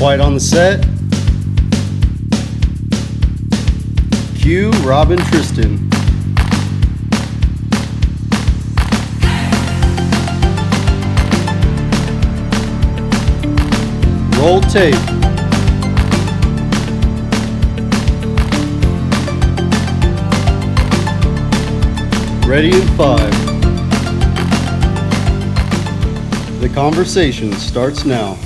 White on the set. Cue Rob and Tristan. Roll tape. Ready in 5. The conversation starts now.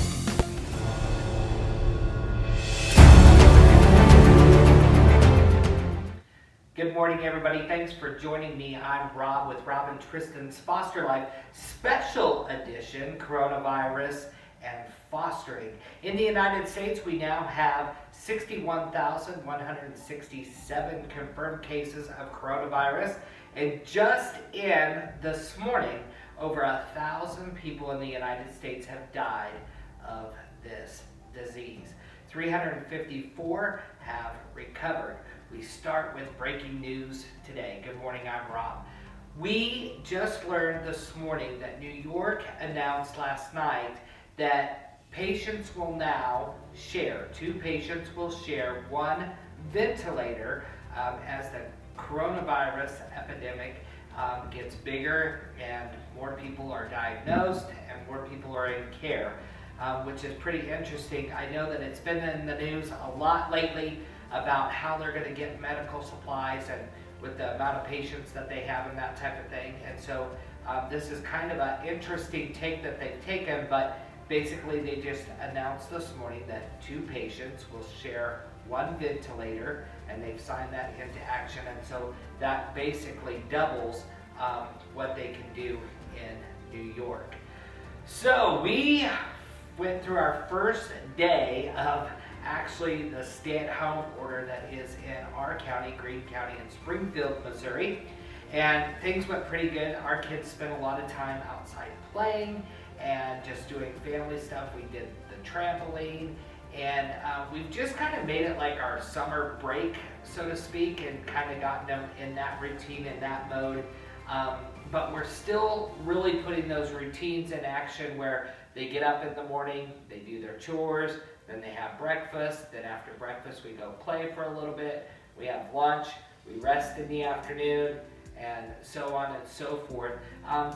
Good morning, everybody. Thanks for joining me. I'm Rob with Rob and Tristan's Foster Life Special Edition, Coronavirus and Fostering. In the United States, we now have 61,167 confirmed cases of coronavirus. And just in this morning, over 1,000 people in the United States have died of this disease. 354 have recovered. We start with breaking news today. Good morning, I'm Rob. We just learned this morning that New York announced last night that patients will now share, 2 patients will share 1 ventilator as the coronavirus epidemic gets bigger and more people are diagnosed and more people are in care, which is pretty interesting. I know that it's been in the news a lot lately about how they're going to get medical supplies and with the amount of patients that they have and that type of thing. And so this is kind of an interesting take that they've taken, but basically they just announced this morning that 2 patients will share 1 ventilator, and they've signed that into action. And so that basically doubles what they can do in New York. So we went through our first day of actually the stay-at-home order that is in our county, Greene County in Springfield, Missouri. And things went pretty good. Our kids spent a lot of time outside playing and just doing family stuff. We did the trampoline, and we've just kind of made it like our summer break, so to speak, and kind of gotten them in that routine, in that mode. But we're still really putting those routines in action where they get up in the morning, they do their chores, then they have breakfast, then after breakfast we go play for a little bit, we have lunch, we rest in the afternoon, and so on and so forth,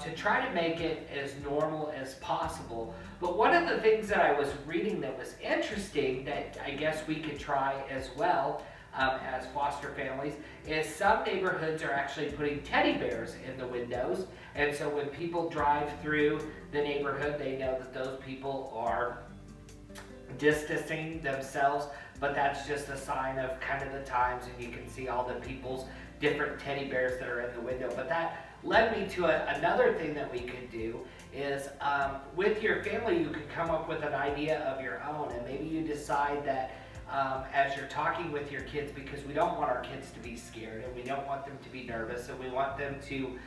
to try to make it as normal as possible. But one of the things that I was reading that was interesting that I guess we could try as well as foster families is some neighborhoods are actually putting teddy bears in the windows, and so when people drive through the neighborhood, they know that those people are distancing themselves, but that's just a sign of kind of the times, and you can see all the people's different teddy bears that are in the window. But that led me to another thing that we could do is with your family, you could come up with an idea of your own, and maybe you decide that as you're talking with your kids, because we don't want our kids to be scared and we don't want them to be nervous, and we want them to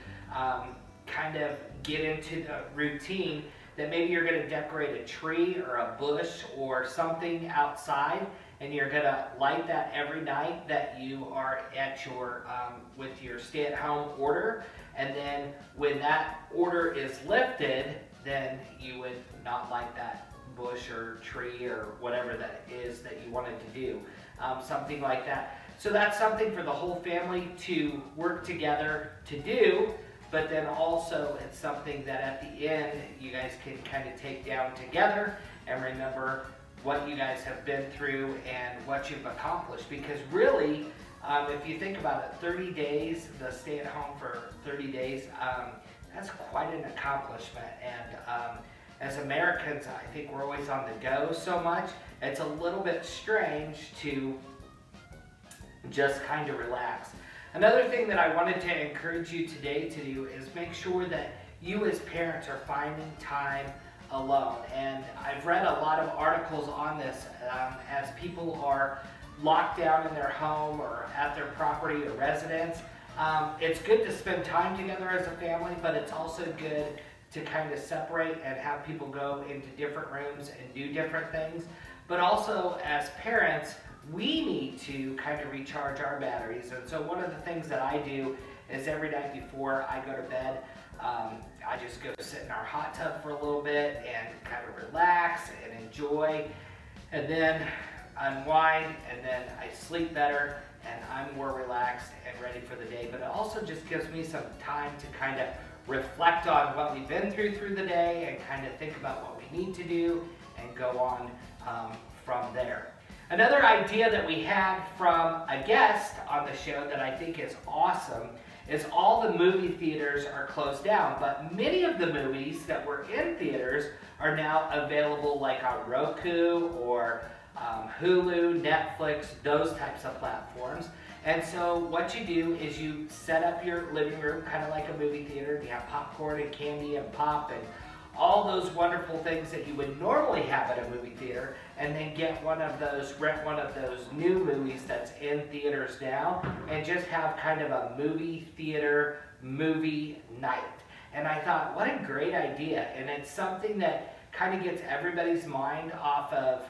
kind of get into the routine that maybe you're going to decorate a tree or a bush or something outside, and you're going to light that every night that you are at your with your stay-at-home order. And then when that order is lifted, then you would not light that bush or tree or whatever that is that you wanted to do, something like that. So that's something for the whole family to work together to do. But then also it's something that at the end you guys can kind of take down together and remember what you guys have been through and what you've accomplished. Because really, if you think about it, 30 days, the stay at home for 30 days, that's quite an accomplishment. And as Americans, I think we're always on the go so much. It's a little bit strange to just kind of relax. Another thing that I wanted to encourage you today to do is make sure that you as parents are finding time alone. And I've read a lot of articles on this as people are locked down in their home or at their property or residence. It's good to spend time together as a family, but it's also good to kind of separate and have people go into different rooms and do different things. But also as parents, we need to kind of recharge our batteries. And so one of the things that I do is every night before I go to bed, I just go sit in our hot tub for a little bit and kind of relax and enjoy and then unwind, and then I sleep better, and I'm more relaxed and ready for the day. But it also just gives me some time to kind of reflect on what we've been through the day and kind of think about what we need to do and go on from there. Another idea that we had from a guest on the show that I think is awesome is all the movie theaters are closed down, but many of the movies that were in theaters are now available like on Roku or Hulu, Netflix, those types of platforms. And so what you do is you set up your living room kind of like a movie theater. You have popcorn and candy and pop and all those wonderful things that you would normally have at a movie theater, and then rent one of those new movies that's in theaters now, and just have kind of a movie theater movie night. And I thought, what a great idea. And it's something that kind of gets everybody's mind off of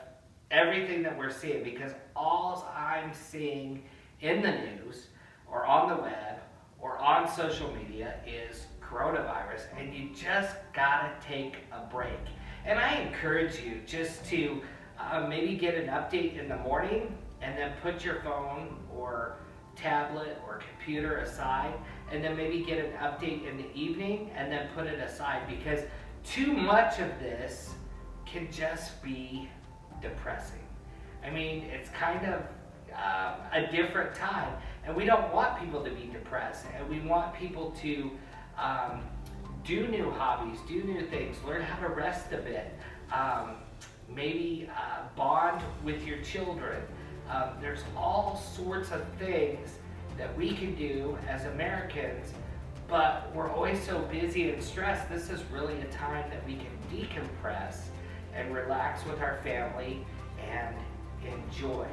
everything that we're seeing, because all I'm seeing in the news or on the web or on social media is coronavirus, and you just gotta take a break. And I encourage you just to maybe get an update in the morning and then put your phone or tablet or computer aside, and then maybe get an update in the evening and then put it aside, because too much of this can just be depressing. I mean, it's kind of a different time, and we don't want people to be depressed, and we want people to do new hobbies, do new things, learn how to rest a bit, maybe bond with your children. There's all sorts of things that we can do as Americans, but we're always so busy and stressed. This is really a time that we can decompress and relax with our family and enjoy.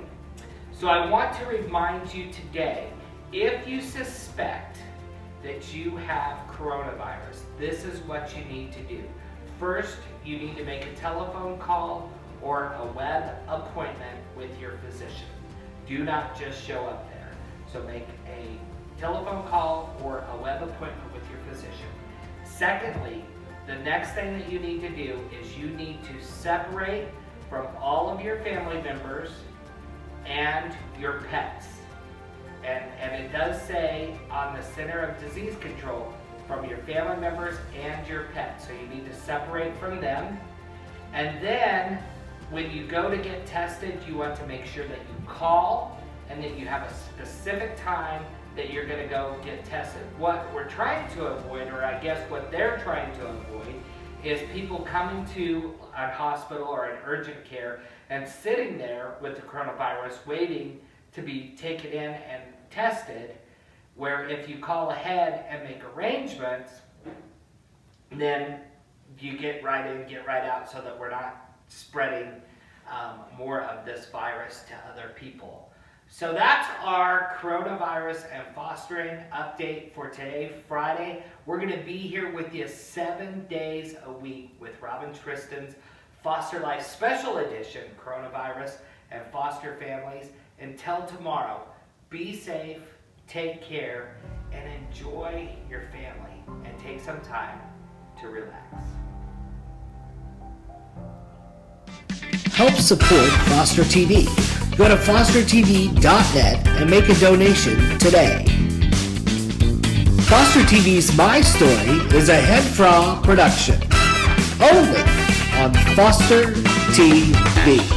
So I want to remind you today, if you suspect that you have coronavirus, this is what you need to do. First, you need to make a telephone call or a web appointment with your physician. Do not just show up there. So make a telephone call or a web appointment with your physician. Secondly, the next thing that you need to do is you need to separate from all of your family members and your pets. And it does say on the Center of Disease Control, from your family members and your pets. So you need to separate from them. And then when you go to get tested, you want to make sure that you call and that you have a specific time that you're going to go get tested. What we're trying to avoid, or I guess what they're trying to avoid, is people coming to a hospital or an urgent care and sitting there with the coronavirus waiting to be taken in and tested, where if you call ahead and make arrangements, then you get right in, get right out, so that we're not spreading more of this virus to other people. So that's our coronavirus and fostering update for today, Friday. We're going to be here with you 7 days a week with Rob and Tristan's Foster Life Special Edition, Coronavirus and Foster Families. Until tomorrow, be safe, take care, and enjoy your family, and take some time to relax. Help support Foster TV. Go to fostertv.net and make a donation today. Foster TV's My Story is a Hedfra production, only on Foster TV.